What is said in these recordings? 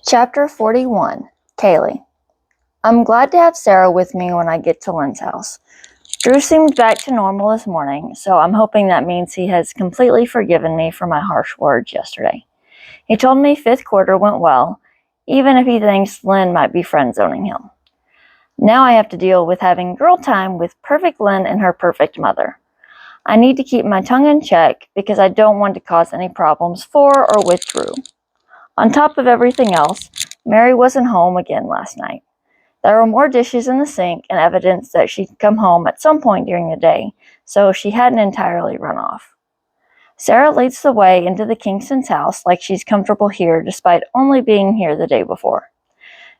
Chapter 41, Kaylee. I'm glad to have Sarah with me when I get to Lynn's house. Drew seemed back to normal this morning, so I'm hoping that means he has completely forgiven me for my harsh words yesterday. He told me fifth quarter went well, even if he thinks Lynn might be friend-zoning him. Now I have to deal with having girl time with perfect Lynn and her perfect mother. I need to keep my tongue in check because I don't want to cause any problems for or with Drew. On top of everything else, Mary wasn't home again last night. There were more dishes in the sink and evidence that she'd come home at some point during the day, so she hadn't entirely run off. Sarah leads the way into the Kingston's house like she's comfortable here despite only being here the day before.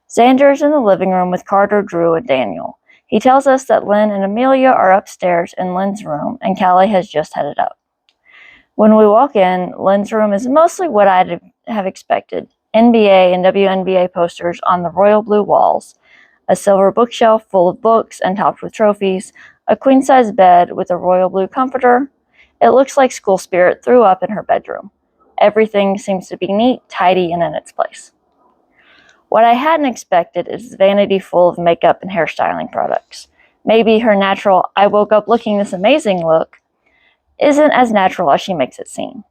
Xander is in the living room with Carter, Drew, and Daniel. He tells us that Lynn and Amelia are upstairs in Lynn's room and Callie has just headed up. When we walk in, Lynn's room is mostly what I'd have expected. NBA and WNBA posters on the royal blue walls, a silver bookshelf full of books and topped with trophies, a queen-size bed with a royal blue comforter. It looks like school spirit threw up in her bedroom. Everything seems to be neat, tidy, and in its place. What I hadn't expected is the vanity full of makeup and hairstyling products. Maybe her natural, I woke up looking this amazing look isn't as natural as she makes it seem.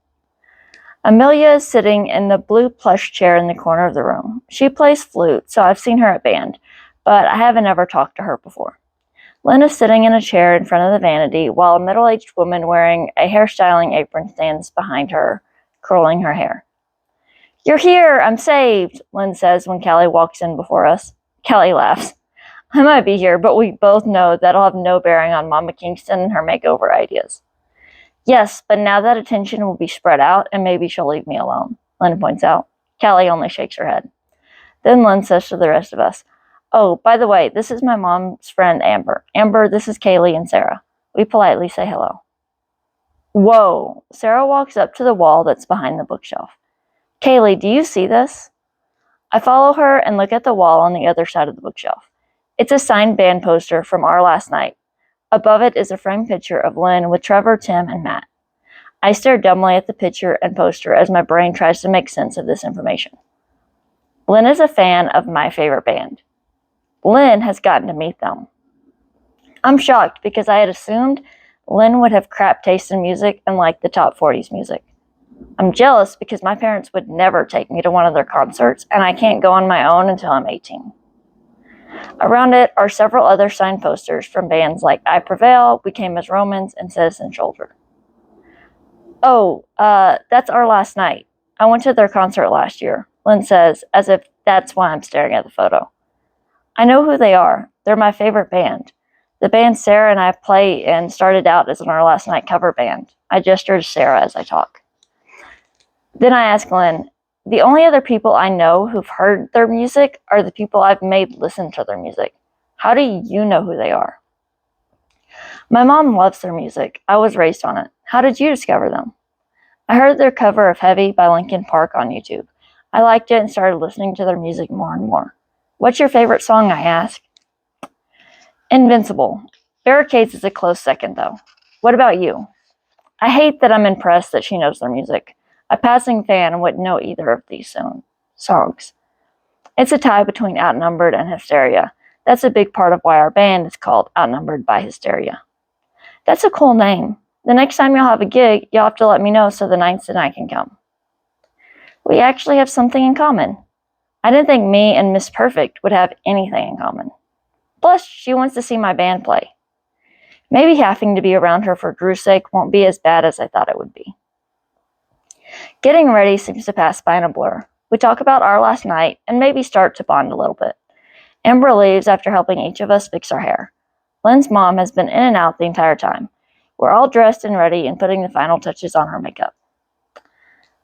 Amelia is sitting in the blue plush chair in the corner of the room. She plays flute, so I've seen her at band, but I haven't ever talked to her before. Lynn is sitting in a chair in front of the vanity, while a middle-aged woman wearing a hairstyling apron stands behind her, curling her hair. "You're here! I'm saved!" Lynn says when Callie walks in before us. Callie laughs. "I might be here, but we both know that'll have no bearing on Mama Kingston and her makeover ideas." "Yes, but now that attention will be spread out, and maybe she'll leave me alone," Lynn points out. Callie only shakes her head. Then Lynn says to the rest of us, "Oh, by the way, this is my mom's friend Amber. Amber, this is Kaylee and Sarah." We politely say hello. Whoa! Sarah walks up to the wall that's behind the bookshelf. "Kaylee, do you see this?" I follow her and look at the wall on the other side of the bookshelf. It's a signed band poster from our last night. Above it is a framed picture of Lynn with Trevor, Tim, and Matt. I stare dumbly at the picture and poster as my brain tries to make sense of this information. Lynn is a fan of my favorite band. Lynn has gotten to meet them. I'm shocked because I had assumed Lynn would have crap taste in music and like the top 40s music. I'm jealous because my parents would never take me to one of their concerts, and I can't go on my own until I'm 18. Around it are several other signed posters from bands like I Prevail, We Came as Romans, and Citizen Shoulder. "Oh, that's our last night. I went to their concert last year," Lynn says, as if that's why I'm staring at the photo. I know who they are. They're my favorite band. The band Sarah and I play in started out as an Our Last Night cover band. I gesture to Sarah as I talk. Then I ask Lynn, "The only other people I know who've heard their music are the people I've made listen to their music. How do you know who they are?" "My mom loves their music. I was raised on it. How did you discover them?" "I heard their cover of Heavy by Linkin Park on YouTube. I liked it and started listening to their music more and more." "What's your favorite song?" I ask. "Invincible. Barricades is a close second, though. What about you?" I hate that I'm impressed that she knows their music. A passing fan wouldn't know either of these songs. It's a tie between Outnumbered and Hysteria. That's a big part of why our band is called Outnumbered by Hysteria. That's a cool name. The next time you'll have a gig, you'll have to let me know so the Ninths and I can come. We actually have something in common. I didn't think me and Miss Perfect would have anything in common. Plus, she wants to see my band play. Maybe having to be around her for Drew's sake won't be as bad as I thought it would be. Getting ready seems to pass by in a blur. We talk about our last night and maybe start to bond a little bit. Amber leaves after helping each of us fix our hair. Lynn's mom has been in and out the entire time. We're all dressed and ready and putting the final touches on her makeup.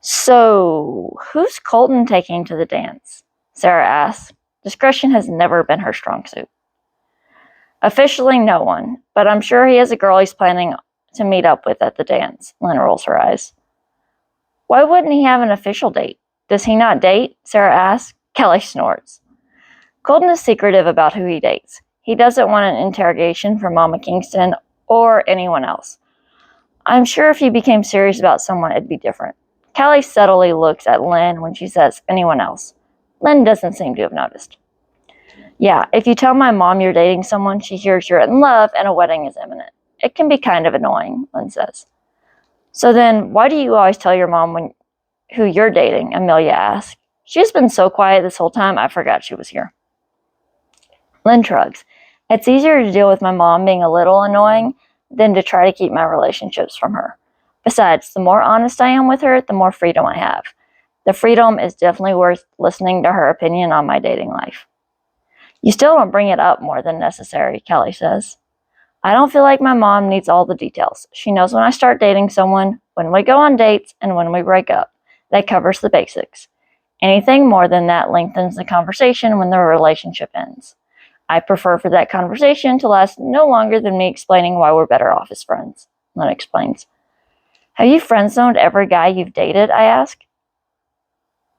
"So, who's Colton taking to the dance?" Sarah asks. Discretion has never been her strong suit. "Officially no one, but I'm sure he has a girl he's planning to meet up with at the dance," Lynn rolls her eyes. "Why wouldn't he have an official date? Does he not date?" Sarah asks. Kelly snorts. Colton is secretive about who he dates. He doesn't want an interrogation from Mama Kingston or anyone else. I'm sure if he became serious about someone, it'd be different. Callie subtly looks at Lynn when she says anyone else. Lynn doesn't seem to have noticed. Yeah, if you tell my mom you're dating someone, she hears you're in love and a wedding is imminent. It can be kind of annoying, Lynn says. So then, why do you always tell your mom who you're dating? Amelia asks. She's been so quiet this whole time, I forgot she was here. Lynn shrugs. It's easier to deal with my mom being a little annoying than to try to keep my relationships from her. Besides, the more honest I am with her, the more freedom I have. The freedom is definitely worth listening to her opinion on my dating life. You still don't bring it up more than necessary, Kelly says. I don't feel like my mom needs all the details. She knows when I start dating someone, when we go on dates, and when we break up. That covers the basics. Anything more than that lengthens the conversation when the relationship ends. I prefer for that conversation to last no longer than me explaining why we're better off as friends, Lynn explains. Have you friend-zoned every guy you've dated? I ask.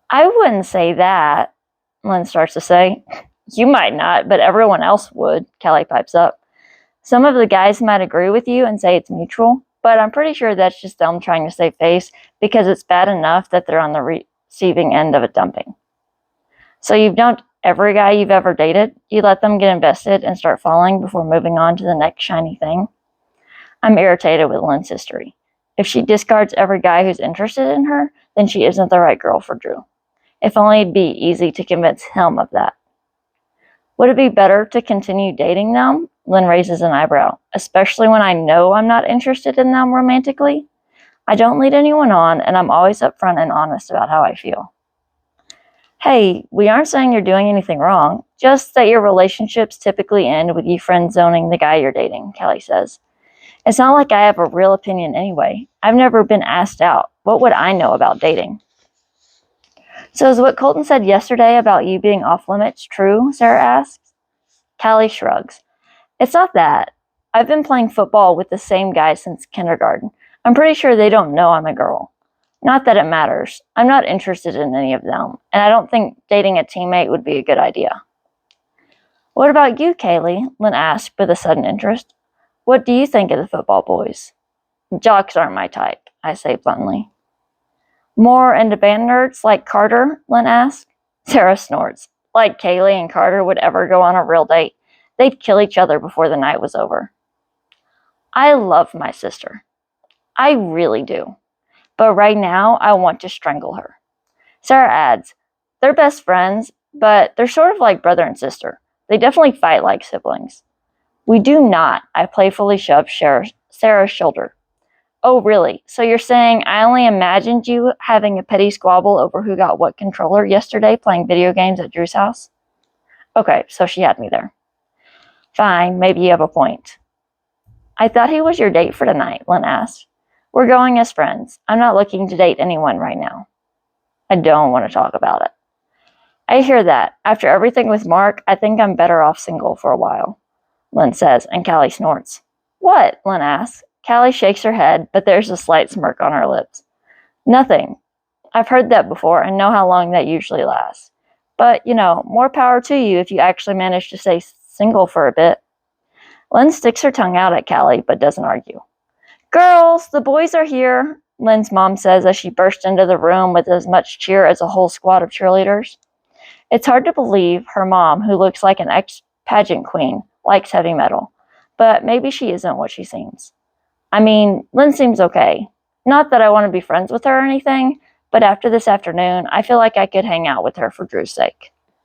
I wouldn't say that, Lynn starts to say. You might not, but everyone else would, Kelly pipes up. Some of the guys might agree with you and say it's mutual, but I'm pretty sure that's just them trying to save face because it's bad enough that they're on the receiving end of a dumping. So you've dumped every guy you've ever dated? You let them get invested and start falling before moving on to the next shiny thing? I'm irritated with Lynn's history. If she discards every guy who's interested in her, then she isn't the right girl for Drew. If only it'd be easy to convince him of that. Would it be better to continue dating them? Lynn raises an eyebrow, especially when I know I'm not interested in them romantically. I don't lead anyone on, and I'm always upfront and honest about how I feel. Hey, we aren't saying you're doing anything wrong, just that your relationships typically end with you friend-zoning the guy you're dating, Kelly says. It's not like I have a real opinion anyway. I've never been asked out. What would I know about dating? So is what Colton said yesterday about you being off limits true? Sarah asks. Callie shrugs. It's not that. I've been playing football with the same guys since kindergarten. I'm pretty sure they don't know I'm a girl. Not that it matters. I'm not interested in any of them, and I don't think dating a teammate would be a good idea. What about you, Kaylee? Lynn asked with a sudden interest. What do you think of the football boys? Jocks aren't my type, I say bluntly. More into band nerds like Carter? Lynn asks. Sarah snorts. Like Kaylee and Carter would ever go on a real date. They'd kill each other before the night was over. I love my sister. I really do. But right now, I want to strangle her. Sarah adds, they're best friends, but they're sort of like brother and sister. They definitely fight like siblings. We do not, I playfully shoved Sarah's shoulder. Oh, really? So you're saying I only imagined you having a petty squabble over who got what controller yesterday playing video games at Drew's house? Okay, so she had me there. Fine, maybe you have a point. I thought he was your date for tonight, Lynn asked. We're going as friends. I'm not looking to date anyone right now. I don't want to talk about it. I hear that. After everything with Mark, I think I'm better off single for a while, Lynn says, and Callie snorts. What? Lynn asks. Callie shakes her head, but there's a slight smirk on her lips. Nothing. I've heard that before and know how long that usually lasts. But, more power to you if you actually manage to stay single for a bit. Lynn sticks her tongue out at Callie, but doesn't argue. Girls, the boys are here, Lynn's mom says as she bursts into the room with as much cheer as a whole squad of cheerleaders. It's hard to believe her mom, who looks like an ex-pageant queen, likes heavy metal. But maybe she isn't what she seems. I mean, Lynn seems okay. Not that I want to be friends with her or anything, but after this afternoon, I feel like I could hang out with her for Drew's sake.